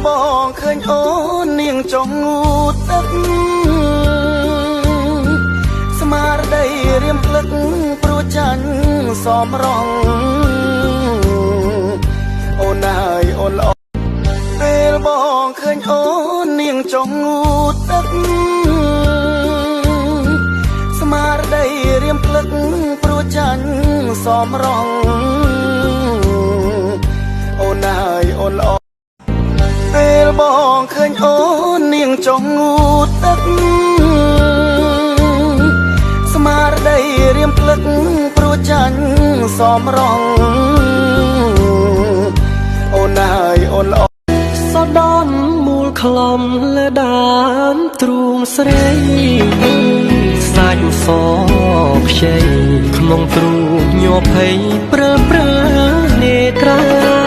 បងឃើញអូននាងចងងូតទឹកស្មារតីរៀមភ្លឹកព្រោះចាញ់សមរងអូនហើយអូនល្អពេលបងឃើញអូននាងចងងូតទឹកស្មារតីរៀមភ្លឹកព្រោះចាញ់សមរងអូនហើយអូនល្អពេលបងឃើញអូននាងចងងូតទឹកស្មារតីរៀមភ្លឹកព្រោះចាញ់សមរងអូនហើយអូនល្អសដនមូលខ្លំលើដើមទ្រូងស្រីសាច់សខ្ចីក្នុងទ្រូងញ័រភ័យព្រើព្រើនេត្រា